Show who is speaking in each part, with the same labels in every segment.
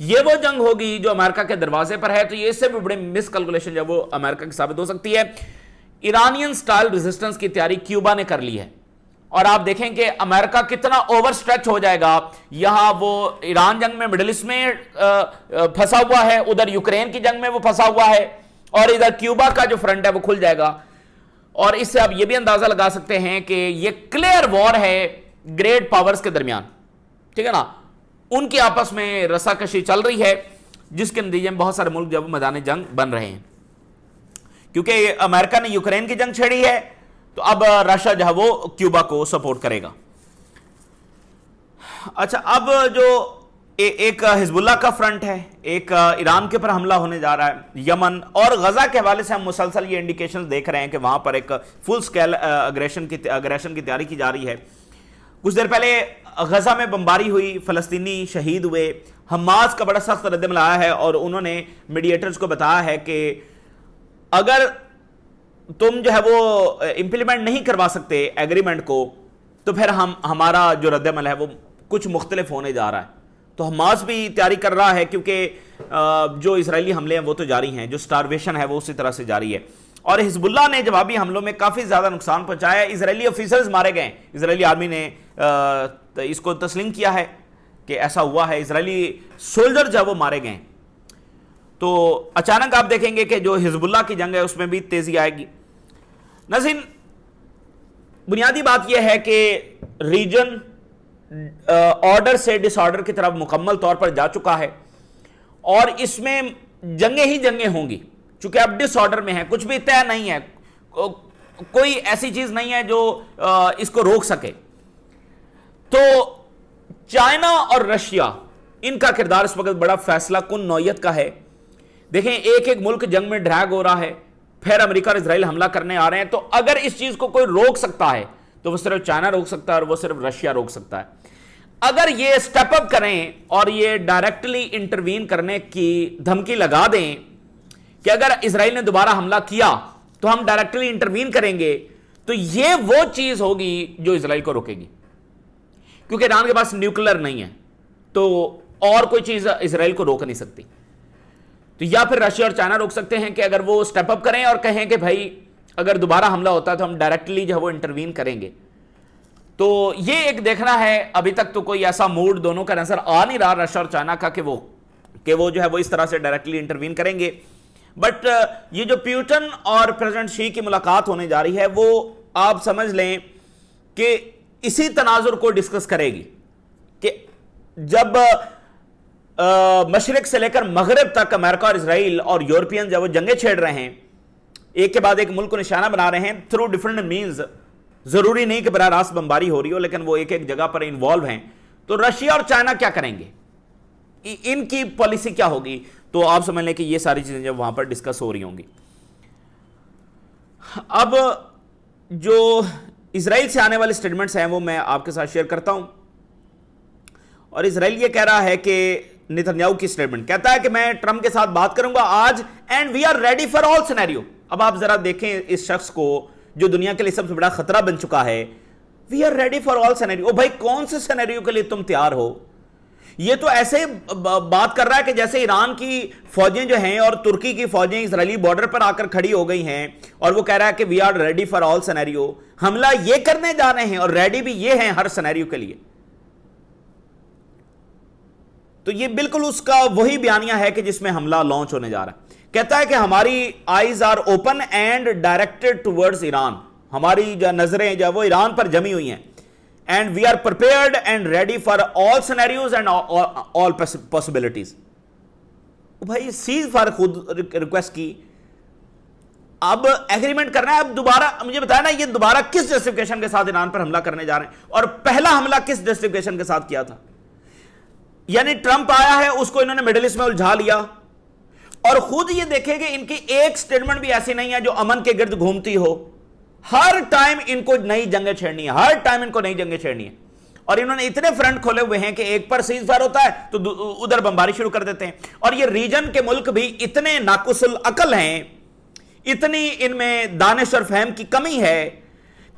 Speaker 1: یہ وہ جنگ ہوگی جو امریکہ کے دروازے پر ہے. تو یہ اس سے بھی بڑی مس کیلکولیشن جو وہ امریکہ کی ثابت ہو سکتی ہے. ایرانین سٹائل ریزسٹنس کی تیاری کیوبا نے کر لی ہے, اور آپ دیکھیں کہ امریکہ کتنا اوور سٹریچ ہو جائے گا. یہاں وہ ایران جنگ میں مڈل ایسٹ میں پھنسا ہوا ہے, ادھر یوکرین کی جنگ میں وہ پھنسا ہوا ہے, اور ادھر کیوبا کا جو فرنٹ ہے وہ کھل جائے گا. اور اس سے آپ یہ بھی اندازہ لگا سکتے ہیں کہ یہ کلیئر وار ہے گریٹ پاورز کے درمیان, ٹھیک ہے نا, ان کی آپس میں رسا کشی چل رہی ہے, جس کے نتیجے میں بہت سارے ملک جب میدان جنگ بن رہے ہیں. کیونکہ امریکہ نے یوکرین کی جنگ چھیڑی ہے, تو اب رشیا جو ہے وہ کیوبا کو سپورٹ کرے گا. اچھا, اب جو ایک حزب اللہ کا فرنٹ ہے, ایک ایران کے پر حملہ ہونے جا رہا ہے, یمن اور غزہ کے حوالے سے ہم مسلسل یہ انڈیکیشنز دیکھ رہے ہیں کہ وہاں پر ایک فل سکیل اگریشن کی تیاری کی جا رہی ہے. کچھ دیر پہلے غزہ میں بمباری ہوئی, فلسطینی شہید ہوئے, حماس کا بڑا سخت رد عمل آیا ہے, اور انہوں نے میڈیٹرز کو بتایا ہے کہ اگر تم جو ہے وہ امپلیمنٹ نہیں کروا سکتے ایگریمنٹ کو, تو پھر ہمارا جو رد عمل ہے وہ کچھ مختلف ہونے جا رہا ہے. تو حماس بھی تیاری کر رہا ہے, کیونکہ جو اسرائیلی حملے ہیں وہ تو جاری ہیں, جو سٹارویشن ہے وہ اسی طرح سے جاری ہے. اور حزب اللہ نے جوابی حملوں میں کافی زیادہ نقصان پہنچایا ہے. اسرائیلی آفیسرز مارے گئے, اسرائیلی آرمی نے اس کو تسلیم کیا ہے کہ ایسا ہوا ہے, اسرائیلی سولجر جو وہ مارے گئے. تو اچانک آپ دیکھیں گے کہ جو حزب اللہ کی جنگ ہے اس میں بھی تیزی آئے گی. ناظرین, بنیادی بات یہ ہے کہ ریجن آرڈر سے ڈس آرڈر کی طرف مکمل طور پر جا چکا ہے, اور اس میں جنگیں ہی جنگیں ہوں گی, چونکہ اب ڈس آرڈر میں ہے, کچھ بھی طے نہیں ہے, کوئی ایسی چیز نہیں ہے جو اس کو روک سکے. تو چائنا اور رشیا, ان کا کردار اس وقت بڑا فیصلہ کن نوعیت کا ہے. دیکھیں, ایک ایک ملک جنگ میں ڈریگ ہو رہا ہے, پھر امریکہ اور اسرائیل حملہ کرنے آ رہے ہیں. تو اگر اس چیز کو کوئی روک سکتا ہے تو وہ صرف چائنا روک سکتا ہے, اور وہ صرف رشیا روک سکتا ہے. اگر یہ سٹیپ اپ کریں اور یہ ڈائریکٹلی انٹروین کرنے کی دھمکی لگا دیں کہ اگر اسرائیل نے دوبارہ حملہ کیا تو ہم ڈائریکٹلی انٹروین کریں گے, تو یہ وہ چیز ہوگی جو اسرائیل کو روکے گی. کیونکہ ایران کے پاس نیوکلر نہیں ہے, تو اور کوئی چیز اسرائیل کو روک نہیں سکتی. تو یا پھر رشیا اور چائنا روک سکتے ہیں کہ اگر وہ سٹیپ اپ کریں اور کہیں کہ بھائی اگر دوبارہ حملہ ہوتا ہے تو ہم ڈائریکٹلی جو ہے وہ انٹروین کریں گے. تو یہ ایک دیکھنا ہے. ابھی تک تو کوئی ایسا موڈ دونوں کا نظر آ نہیں رہا رشیا اور چائنا کا کہ وہ جو ہے وہ اس طرح سے ڈائریکٹلی انٹروین کریں گے. بٹ یہ جو پیوٹن اور پریزیڈنٹ شی کی ملاقات ہونے جا رہی ہے, وہ آپ سمجھ لیں کہ اسی تناظر کو ڈسکس کرے گی کہ جب مشرق سے لے کر مغرب تک امریکہ اور اسرائیل اور یورپین جب وہ جنگیں چھیڑ رہے ہیں, ایک کے بعد ایک ملک کو نشانہ بنا رہے ہیں تھرو ڈیفرنٹ مینز. ضروری نہیں کہ براہ راست بمباری ہو رہی ہو, لیکن وہ ایک ایک جگہ پر انوالو ہیں. تو رشیا اور چائنا کیا کریں گے, ان کی پالیسی کیا ہوگی, تو آپ سمجھ لیں کہ یہ ساری چیزیں جب وہاں پر ڈسکس ہو رہی ہوں گی. اب جو اسرائیل سے آنے والے سٹیٹمنٹس ہیں وہ میں آپ کے ساتھ شیئر کرتا ہوں. اور اسرائیل یہ کہہ رہا ہے کہ نیتنیاہو کی سٹیٹمنٹ کہتا ہے کہ میں ٹرمپ کے ساتھ بات کروں گا آج, and we are ready for all scenario. اب آپ ذرا دیکھیں اس شخص کو جو دنیا کے لیے سب سے بڑا خطرہ بن چکا ہے. We are ready for all scenario. او بھائی, کون سے سینیریو کے لیے تم تیار ہو؟ یہ تو ایسے بات کر رہا ہے کہ جیسے ایران کی فوجیں جو ہیں اور ترکی کی فوجیں اسرائیلی بارڈر پر آ کر کھڑی ہو گئی ہیں, اور وہ کہہ رہا ہے کہ we are ready for all scenario. حملہ یہ کرنے جا رہے ہیں اور ریڈی بھی یہ ہیں ہر سینیریو کے لیے. تو یہ بالکل اس کا وہی بیانیہ ہے کہ جس میں حملہ لانچ ہونے جا رہا ہے. کہتا ہے کہ ہماری eyes are open and directed towards Iran. ہماری جو نظریں جو وہ ایران پر جمی ہوئی ہیں. And we are prepared and ready for all scenarios and all possibilities. بھائی سیز فار خود ریکویسٹ کی, اب ایگریمنٹ کرنا ہے. اب دوبارہ مجھے بتایا نا یہ دوبارہ کس جسٹیفیکیشن کے ساتھ ایران پر حملہ کرنے جا رہے ہیں, اور پہلا حملہ کس جسٹیفیکیشن کے ساتھ کیا تھا. یعنی ٹرمپ آیا ہے, اس کو انہوں نے مڈل ایسٹ میں الجھا لیا, اور خود یہ دیکھیں کہ ان کی ایک سٹیٹمنٹ بھی ایسی نہیں ہے جو امن کے گرد گھومتی ہو. ہر ٹائم ان کو نئی جنگیں چھیڑنی ہے, ہر ٹائم ان کو نئی جنگیں چھیڑنی ہے. اور انہوں نے اتنے فرنٹ کھولے ہوئے ہیں کہ ایک پر سیز فائر ہوتا ہے تو ادھر بمباری شروع کر دیتے ہیں. اور یہ ریجن کے ملک بھی اتنے ناقص العقل ہیں, اتنی ان میں دانش اور فہم کی کمی ہے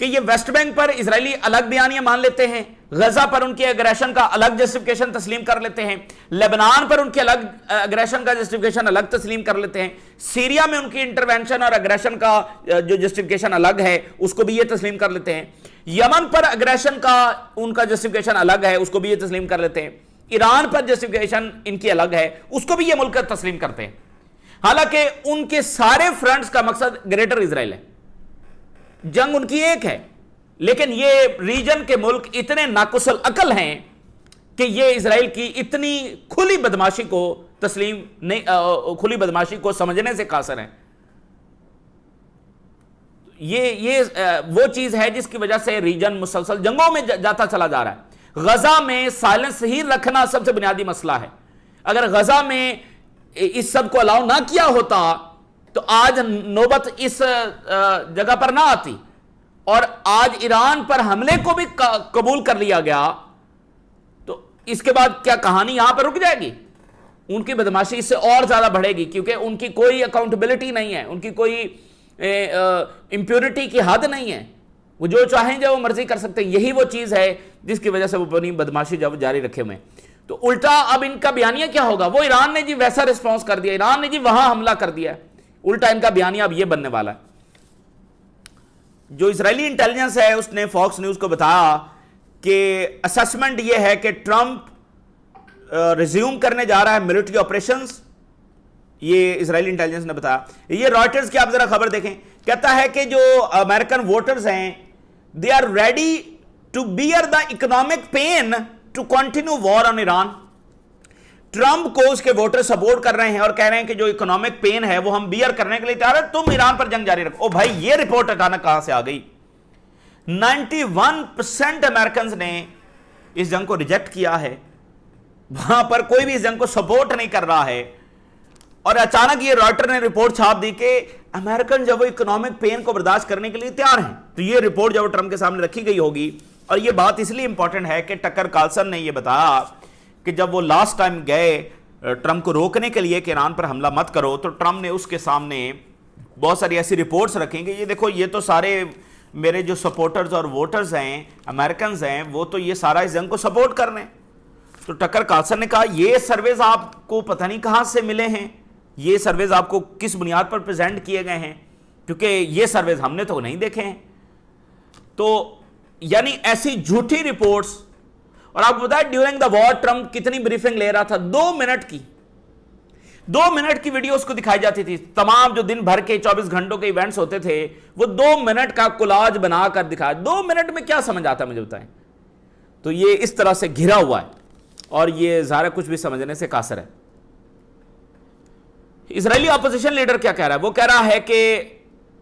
Speaker 1: کہ یہ ویسٹ بینک پر اسرائیلی الگ بیانیہ مان لیتے ہیں, غزہ پر ان کی اگریشن کا الگ جسٹیفیکیشن تسلیم کر لیتے ہیں، لبنان پر ان کی الگ اگریشن کا جسٹیفیکیشن الگ تسلیم کر لیتے ہیں، سیریا میں ان کی انٹرونشن اور اگریشن کا جو جسٹیفیکیشن الگ ہے اس کو بھی یہ تسلیم کر لیتے ہیں، یمن پر اگریشن کا ان کا جسٹیفیکیشن الگ ہے اس کو بھی یہ تسلیم کر لیتے ہیں، ایران پر جسٹیفیکیشن ان کی الگ ہے اس کو بھی یہ ملک تسلیم کرتے ہیں، حالانکہ ان کے سارے فرنٹس کا مقصد گریٹر اسرائیل ہے، جنگ ان کی ایک ہے، لیکن یہ ریجن کے ملک اتنے ناقص العقل ہیں کہ یہ اسرائیل کی اتنی کھلی بدماشی کو تسلیم نہیں، کھلی بدماشی کو سمجھنے سے قاصر ہیں۔ یہ وہ چیز ہے جس کی وجہ سے ریجن مسلسل جنگوں میں جاتا چلا جا رہا ہے۔ غزہ میں سائلنس ہی رکھنا سب سے بنیادی مسئلہ ہے۔ اگر غزہ میں اس سب کو الاؤ نہ کیا ہوتا تو آج نوبت اس جگہ پر نہ آتی، اور آج ایران پر حملے کو بھی قبول کر لیا گیا تو اس کے بعد کیا کہانی یہاں پر رک جائے گی؟ ان کی بدماشی اس سے اور زیادہ بڑھے گی، کیونکہ ان کی کوئی اکاؤنٹیبلٹی نہیں ہے، ان کی کوئی امپیورٹی کی حد نہیں ہے، وہ جو چاہیں جو وہ مرضی کر سکتے ہیں۔ یہی وہ چیز ہے جس کی وجہ سے وہ اپنی بدماشی جب جاری رکھے ہوئے ہیں۔ تو الٹا اب ان کا بیانیہ کیا ہوگا؟ وہ ایران نے جی ویسا رسپانس کر دیا، ایران نے جی وہاں حملہ کر دیا ہے، الٹا ان کا بیانیہ اب یہ بننے والا ہے۔ جو اسرائیلی انٹیلیجنس ہے اس نے فاکس نیوز کو بتایا کہ اسسمنٹ یہ ہے کہ ٹرمپ ریزیوم کرنے جا رہا ہے ملٹری آپریشنز، یہ اسرائیلی انٹیلیجنس نے بتایا۔ یہ رائٹرز کی آپ ذرا خبر دیکھیں، کہتا ہے کہ جو امریکن ووٹرز ہیں they are ready to bear the economic pain to continue war on Iran۔ Trump کو اس کے ووٹر سپورٹ کر رہے ہیں اور کہہ رہے ہیں کہ جو اکنامک پین ہے وہ ہم بیئر کرنے کے لیے تیار ہے، تم ایران پر جنگ جاری رکھو۔ او بھائی یہ رپورٹ اچانک کہاں سے آ گئی؟ 91% امریکنز نے اس جنگ کو ریجیکٹ کیا ہے، وہاں پر کوئی بھی اس جنگ کو سپورٹ نہیں کر رہا ہے، اور اچانک یہ رائٹر نے رپورٹ چھاپ دی کہ امریکن جب وہ اکنامک پین کو برداشت کرنے کے لیے تیار ہیں۔ تو یہ رپورٹ جب ٹرمپ کے سامنے رکھی گئی ہوگی، اور یہ بات اس لیے امپورٹنٹ ہے کہ ٹکر کارلسن نے یہ بتایا کہ جب وہ لاسٹ ٹائم گئے ٹرمپ کو روکنے کے لیے کہ ایران پر حملہ مت کرو، تو ٹرمپ نے اس کے سامنے بہت ساری ایسی رپورٹس رکھیں کہ یہ دیکھو یہ تو سارے میرے جو سپورٹرز اور ووٹرز ہیں امریکنز ہیں وہ تو یہ سارا اس جنگ کو سپورٹ کر رہے ہیں۔ تو ٹکر کارلسن نے کہا یہ سرویز آپ کو پتہ نہیں کہاں سے ملے ہیں، یہ سرویز آپ کو کس بنیاد پر پریزنٹ کیے گئے ہیں، کیونکہ یہ سرویز ہم نے تو نہیں دیکھے ہیں۔ تو یعنی ایسی جھوٹی رپورٹس، اور آپ کو بتائیں ڈیورنگ دا وار ٹرمپ کتنی بریفنگ لے رہا تھا، 2 منٹ کی ویڈیو اس کو دکھائی جاتی تھی، تمام جو دن بھر کے 24 گھنٹوں کے ایونٹس ہوتے تھے وہ 2 منٹ کا کولاج بنا کر دکھایا۔ 2 منٹ میں کیا سمجھ آتا ہے مجھے بتائیں؟ تو یہ اس طرح سے گھرا ہوا ہے اور یہ ظاہر کچھ بھی سمجھنے سے قاصر ہے۔ اسرائیلی اپوزیشن لیڈر کیا کہہ رہا ہے؟ وہ کہہ رہا ہے کہ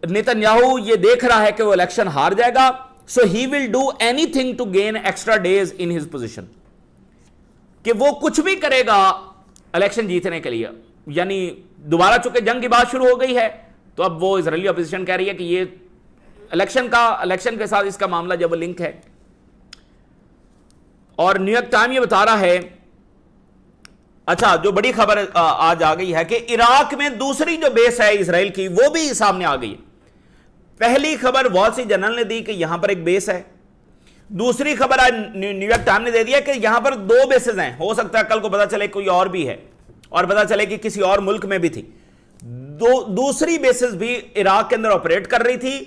Speaker 1: نیتن-یاہو یہ دیکھ رہا ہے کہ وہ الیکشن ہار جائے گا، so he will do anything to gain extra days in his position، کہ وہ کچھ بھی کرے گا الیکشن جیتنے کے لیے۔ یعنی دوبارہ چونکہ جنگ کی بات شروع ہو گئی ہے تو اب وہ اسرائیلی اپوزیشن کہہ رہی ہے کہ یہ الیکشن کے ساتھ اس کا معاملہ جب لنک ہے۔ اور نیو یارک ٹائم یہ بتا رہا ہے، اچھا جو بڑی خبر آج آ گئی ہے کہ عراق میں دوسری جو بیس ہے اسرائیل کی وہ بھی سامنے آ گئی ہے۔ پہلی خبر وال اسٹریٹ جرنل نے دی کہ یہاں پر ایک بیس ہے، دوسری خبر آج نیو یارک ٹائم نے دے دیا کہ یہاں پر 2 بیسز ہیں، ہو سکتا ہے کل کو پتا چلے کوئی اور بھی ہے، اور پتا چلے کہ کسی اور ملک میں بھی تھی۔ دوسری بیسز بھی عراق کے اندر آپریٹ کر رہی تھی،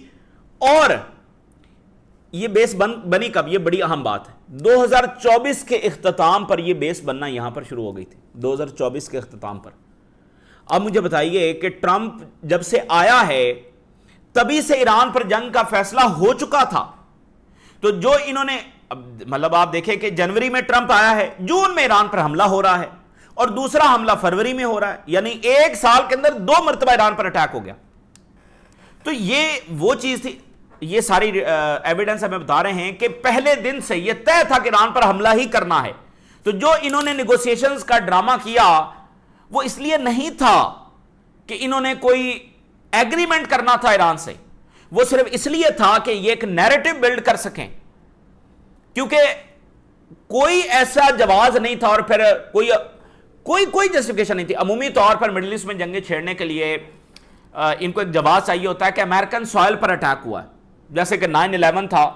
Speaker 1: اور یہ بیس بنی کب؟ یہ بڑی اہم بات ہے، 2024 کے اختتام پر یہ بیس بننا یہاں پر شروع ہو گئی تھی، 2024 کے اختتام پر۔ اب مجھے بتائیے کہ ٹرمپ جب سے آیا ہے تبھی سے ایران پر جنگ کا فیصلہ ہو چکا تھا، تو جو انہوں نے مطلب آپ دیکھیں کہ جنوری میں ٹرمپ آیا ہے، جون میں ایران پر حملہ ہو رہا ہے، اور دوسرا حملہ فروری میں ہو رہا ہے، یعنی 1 سال کے اندر 2 مرتبہ ایران پر اٹیک ہو گیا۔ تو یہ وہ چیز تھی، یہ ساری ایویڈنس ہمیں بتا رہے ہیں کہ پہلے دن سے یہ طے تھا کہ ایران پر حملہ ہی کرنا ہے۔ تو جو انہوں نے نیگوسیشنز کا ڈرامہ کیا وہ اس لیے نہیں تھا کہ انہوں نے کوئی ایگریمنٹ کرنا تھا ایران سے، وہ صرف اس لیے تھا کہ یہ ایک نیریٹو بلڈ کر سکیں، کیونکہ کوئی ایسا جواز نہیں تھا اور پھر کوئی جسٹیفیکیشن نہیں تھی۔ عمومی طور پر مڈل ایسٹ میں جنگیں چھیڑنے کے لیے ان کو ایک جواز چاہیے ہوتا ہے کہ امریکن سوائل پر اٹیک ہوا ہے، جیسے کہ 9/11 تھا،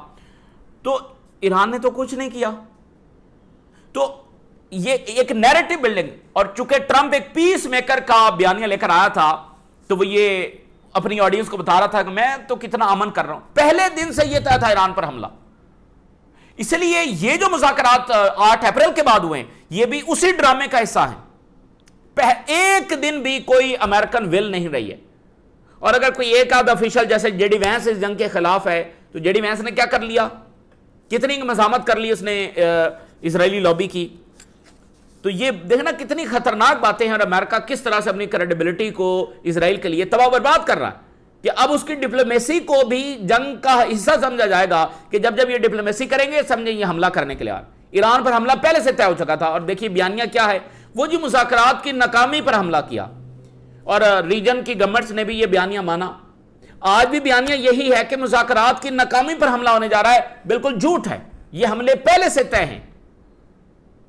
Speaker 1: تو ایران نے تو کچھ نہیں کیا. تو یہ ایک نیریٹو بلڈنگ, اور چونکہ ٹرمپ ایک پیس میکر کا بیانیہ لے کر آیا تھا تو وہ یہ اپنی آڈینس کو بتا رہا تھا کہ میں تو کتنا امن کر رہا ہوں. پہلے دن سے یہ طے تھا ایران پر حملہ. اس لیے یہ جو مذاکرات 8 اپریل کے بعد ہوئے ہیں یہ بھی اسی ڈرامے کا حصہ ہیں. ایک دن بھی کوئی امریکن ول نہیں رہی ہے. اور اگر کوئی ایک آدھ آفیشل جیسے جے ڈی وینس اس جنگ کے خلاف ہے تو جے ڈی وینس نے کیا کر لیا, کتنی مزاحمت کر لی اس نے اسرائیلی لابی کی. تو یہ دیکھنا کتنی خطرناک باتیں ہیں, اور امریکہ کس طرح سے اپنی کریڈیبلٹی کو اسرائیل کے لیے تباہ برباد کر رہا ہے کہ اب اس کی ڈپلومیسی کو بھی جنگ کا حصہ سمجھا جائے گا کہ جب یہ ڈپلومیسی کریں گے سمجھیں یہ حملہ کرنے کے لیے. ایران پر حملہ پہلے سے طے ہو چکا تھا, اور دیکھیے بیانیہ کیا ہے, وہ جو مذاکرات کی ناکامی پر حملہ کیا, اور ریجن کی گورنمنٹس نے بھی یہ بیانیہ مانا. آج بھی بیانیہ یہی ہے کہ مذاکرات کی ناکامی پر حملہ ہونے جا رہا ہے. بالکل جھوٹ ہے, یہ حملے پہلے سے طے ہیں.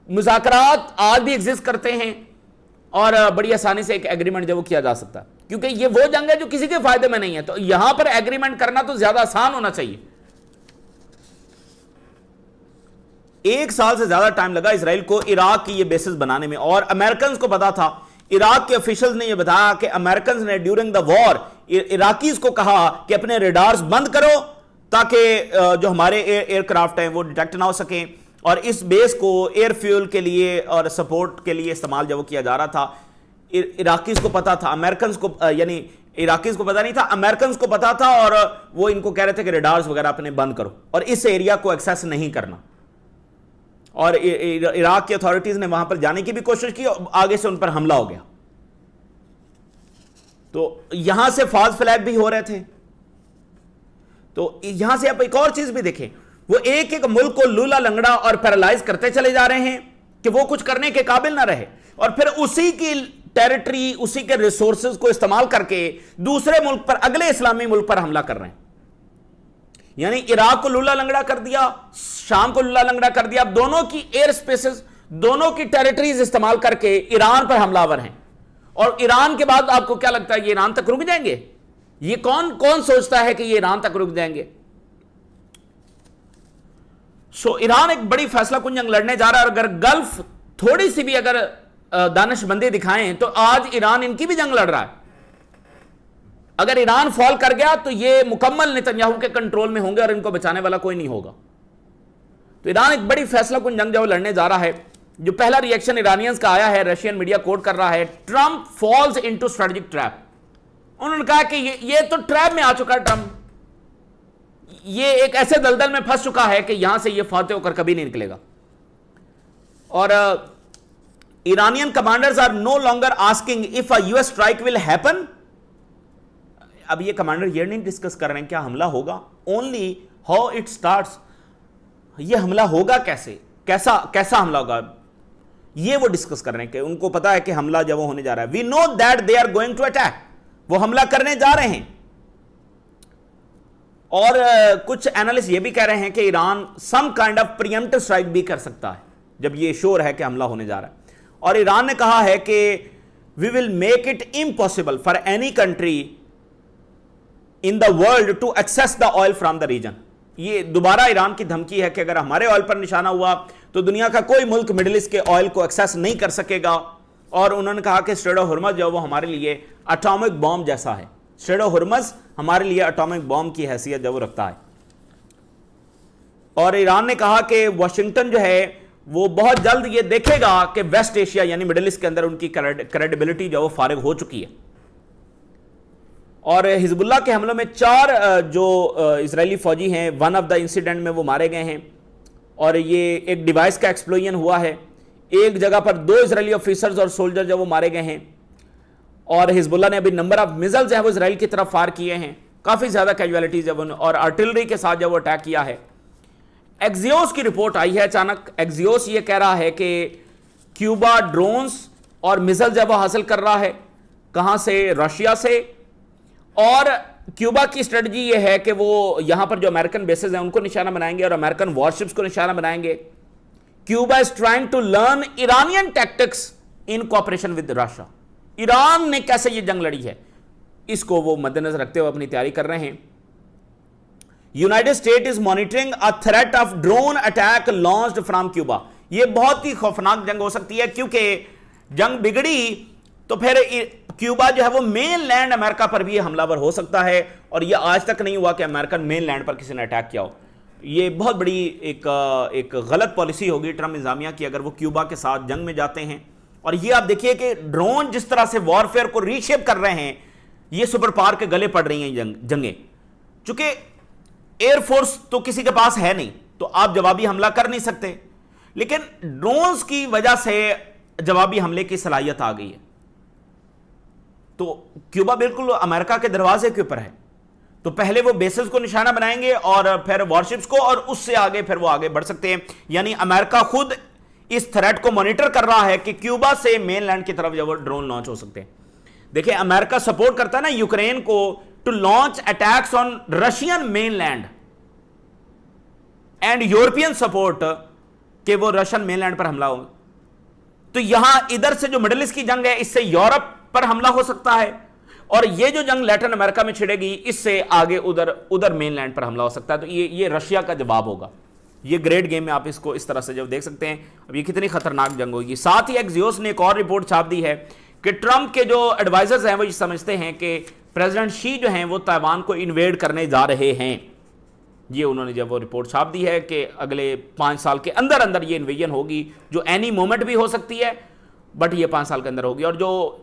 Speaker 1: مذاکرات آج بھی ایگزسٹ کرتے ہیں اور بڑی آسانی سے ایک ایگریمنٹ جو وہ کیا جا سکتا ہے, کیونکہ یہ وہ جنگ ہے جو کسی کے فائدے میں نہیں ہے. تو یہاں پر ایگریمنٹ کرنا تو زیادہ آسان ہونا چاہیے. 1 سال سے زیادہ ٹائم لگا اسرائیل کو عراق کی یہ بیسز بنانے میں, اور امریکنز کو پتا تھا. عراق کے افیشلز نے یہ بتایا کہ امریکنز نے ڈیورنگ دا وار عراقیز کو کہا کہ اپنے ریڈارز بند کرو تاکہ جو ہمارے ایئر کرافٹ ہیں وہ ڈیٹیکٹ نہ ہو سکیں, اور اس بیس کو ایئر فیول کے لیے اور سپورٹ کے لیے استعمال جب وہ کیا جا رہا تھا. عراقیز کو پتا تھا, امریکنز کو یعنی عراقیز کو پتا نہیں تھا, امریکنز کو پتا تھا, اور وہ ان کو کہہ رہے تھے کہ ریڈارز وغیرہ اپنے بند کرو اور اس ایریا کو ایکسیس نہیں کرنا. اور عراق کی اتھارٹیز نے وہاں پر جانے کی بھی کوشش کی, اور آگے سے ان پر حملہ ہو گیا. تو یہاں سے فالس فلیگ بھی ہو رہے تھے. تو یہاں سے آپ ایک اور چیز بھی دیکھیں, وہ ایک ایک ملک کو لولا لنگڑا اور پیرالائز کرتے چلے جا رہے ہیں کہ وہ کچھ کرنے کے قابل نہ رہے, اور پھر اسی کی ٹیریٹری, اسی کے ریسورسز کو استعمال کر کے دوسرے ملک پر, اگلے اسلامی ملک پر حملہ کر رہے ہیں. یعنی عراق کو لولا لنگڑا کر دیا, شام کو لولا لنگڑا کر دیا. اب دونوں کی ایئر سپیسز, دونوں کی ٹیریٹریز استعمال کر کے ایران پر حملہ آور ہیں. اور ایران کے بعد آپ کو کیا لگتا ہے یہ ایران تک رک جائیں گے؟ یہ کون سوچتا ہے کہ یہ ایران تک رک جائیں گے؟ سو ایران ایک بڑی فیصلہ کن جنگ لڑنے جا رہا ہے, اور اگر گلف تھوڑی سی بھی اگر دانش مندی دکھائیں تو آج ایران ان کی بھی جنگ لڑ رہا ہے. اگر ایران فال کر گیا تو یہ مکمل نتنیاہو کے کنٹرول میں ہوں گے اور ان کو بچانے والا کوئی نہیں ہوگا. تو ایران ایک بڑی فیصلہ کن جنگ جو لڑنے جا رہا ہے. جو پہلا ریئیکشن ایرانینز کا آیا ہے, رشین میڈیا کوٹ کر رہا ہے, Trump falls into strategic trap. انہوں نے کہا کہ یہ تو ٹریپ میں آ چکا ہے ٹرمپ, یہ ایک ایسے دلدل میں پھنس چکا ہے کہ یہاں سے یہ فاتح ہو کر کبھی نہیں نکلے گا. اور Iranian commanders are no longer asking if a US strike will happen. اب یہ کمانڈر یہ نہیں ڈسکس کر رہے ہیں کیا حملہ ہوگا, اونلی ہاؤ اٹ سٹارٹس, یہ حملہ ہوگا کیسے, کیسا حملہ ہوگا, یہ وہ ڈسکس کر رہے ہیں کہ ان کو پتا ہے کہ حملہ جب وہ ہونے جا رہا ہے. We know that they are going to attack, وہ حملہ کرنے جا رہے ہیں. اور کچھ اینالسٹ یہ بھی کہہ رہے ہیں کہ Iran some kind of preemptive strike بھی کر سکتا ہے جب یہ شور ہے کہ حملہ ہونے جا رہا ہے. اور ایران نے کہا ہے کہ we will make it impossible for any country in the world to access the oil from the region. یہ دوبارہ ایران کی دھمکی ہے کہ اگر ہمارے آئل پر نشانہ ہوا تو دنیا کا کوئی ملک مڈل ایسٹ کے آئل کو ایکسیس نہیں کر سکے گا. اور انہوں نے کہا کہ اسٹریٹ آف ہرمز جو وہ ہمارے لیے اٹامک بام جیسا ہے, اسٹریٹ آف ہرمز ہمارے لیے اٹامک بام کی حیثیت جو وہ رکھتا ہے. اور ایران نے کہا کہ واشنگٹن جو ہے وہ بہت جلد یہ دیکھے گا کہ ویسٹ ایشیا یعنی مڈل ایسٹ کے اندر ان کی کریڈیبلٹی جو وہ فارغ ہو چکی ہے. اور حزب اللہ کے حملوں میں 4 جو اسرائیلی فوجی ہیں, ون آف دا انسیڈنٹ میں وہ مارے گئے ہیں. اور یہ ایک ڈیوائس کا ایکسپلوژن ہوا ہے, ایک جگہ پر 2 اسرائیلی آفیسرز اور سولجر جو وہ مارے گئے ہیں. اور حزب اللہ نے ابھی نمبر آف میزلز ہیں وہ اسرائیل کی طرف فائر کیے ہیں, کافی زیادہ کیجوالٹیز ہے اور آرٹلری کے ساتھ جب وہ اٹیک کیا ہے. ایکزیوس کی رپورٹ آئی ہے اچانک, ایکزیوس یہ کہہ رہا ہے کہ کیوبا ڈرونز اور میزل جب وہ حاصل کر رہا ہے, کہاں سے, رشیا سے. اور کیوبا کی اسٹریٹجی یہ ہے کہ وہ یہاں پر جو امریکن بیسز ہیں ان کو نشانہ بنائیں گے اور امریکن وارشپس کو نشانہ بنائیں گے. Cuba is trying to learn Iranian tactics in cooperation with Russia. Iran نے کیسے یہ جنگ لڑی ہے اس کو وہ مد نظر رکھتے ہوئے اپنی تیاری کر رہے ہیں. United States is monitoring a threat of drone attack launched from Cuba. یہ بہت ہی خوفناک جنگ ہو سکتی ہے, کیونکہ جنگ بگڑی تو پھر کیوبا جو ہے وہ مین لینڈ امریکہ پر بھی حملہ ور ہو سکتا ہے, اور یہ آج تک نہیں ہوا کہ امریکن مین لینڈ پر کسی نے اٹیک کیا ہو. یہ بہت بڑی ایک غلط پالیسی ہوگی ٹرمپ انتظامیہ کی اگر وہ کیوبا کے ساتھ جنگ میں جاتے ہیں. اور یہ آپ دیکھیے کہ ڈرون جس طرح سے وارفیئر کو ریشیپ کر رہے ہیں, یہ سپر پاور کے گلے پڑ رہی ہیں جنگیں. چونکہ ایئر فورس تو کسی کے پاس ہے نہیں تو آپ جوابی حملہ کر نہیں سکتے, لیکن ڈرونز کی وجہ سے جوابی حملے کی صلاحیت آ گئی ہے. تو کیوبا بالکل امریکہ کے دروازے کے اوپر ہے, تو پہلے وہ بیسز کو نشانہ بنائیں گے اور پھر وارشپس کو, اور اس سے آگے پھر وہ آگے بڑھ سکتے ہیں. یعنی امریکہ خود اس تھریٹ کو مانیٹر کر رہا ہے کہ کیوبا سے مین لینڈ کی طرف جب ڈرون لانچ ہو سکتے ہیں. دیکھیں امریکہ سپورٹ کرتا ہے نا یوکرین کو to launch attacks on Russian mainland, and European support کہ وہ رشین مین لینڈ پر حملہ ہو. تو یہاں ادھر سے جو مڈل ایسٹ کی جنگ ہے اس سے یورپ پر حملہ ہو سکتا ہے, اور یہ جو جنگ لیٹن امریکہ میں چھڑے گی اس سے آگے ادھر مین لینڈ پر حملہ ہو سکتا ہے. تو یہ رشیا کا جواب ہوگا. یہ گریٹ گیم میں آپ اس کو اس طرح سے جب دیکھ سکتے ہیں. اب یہ کتنی خطرناک جنگ ہوگی. ساتھ ہی ایکزیوس نے ایک اور رپورٹ چھاپ دی ہے کہ ٹرمپ کے جو ایڈوائزرز ہیں وہ یہ سمجھتے ہیں کہ پریزیڈنٹ شی جو ہیں وہ تائیوان کو انویڈ کرنے جا رہے ہیں. یہ انہوں نے جب وہ رپورٹ چھاپ دی ہے کہ اگلے 5 سال کے اندر یہ انویژن ہوگی, جو اینی مومنٹ بھی ہو سکتی ہے, بٹ یہ 5 سال کے اندر ہوگی. اور جو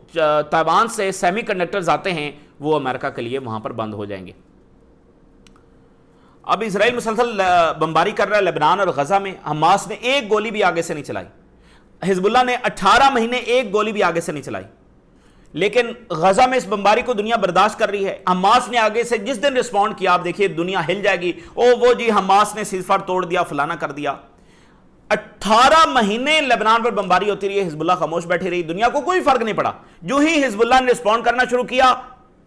Speaker 1: تائیوان سے سیمی کنڈکٹرز آتے ہیں وہ امریکہ کے لیے وہاں پر بند ہو جائیں گے. اب اسرائیل مسلسل بمباری کر رہا ہے لبنان اور غزہ میں. حماس نے ایک گولی بھی آگے سے نہیں چلائی. حزب اللہ نے 18 مہینے ایک گولی بھی آگے سے نہیں چلائی. لیکن غزہ میں اس بمباری کو دنیا برداشت کر رہی ہے. حماس نے آگے سے جس دن رسپونڈ کیا, آپ دیکھیے دنیا ہل جائے گی, وہ جی حماس نے سیز فائر توڑ دیا, فلانا کر دیا. 18 مہینے لبنان پر بمباری ہوتی رہی, حزب اللہ خاموش بیٹھی رہی, دنیا کو کوئی فرق نہیں پڑا. جو ہی حزب اللہ نے رسپونڈ کرنا شروع کیا,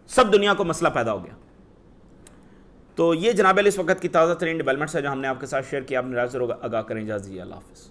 Speaker 1: سب دنیا کو مسئلہ پیدا ہو گیا. تو یہ جناب علی اس وقت کی تازہ ترین ڈیولپمنٹس ہے جو ہم نے آپ کے ساتھ شیئر کیا. آپ نے رائے ضرور آگاہ کریں. اجازت دیجیے, اللہ حافظ.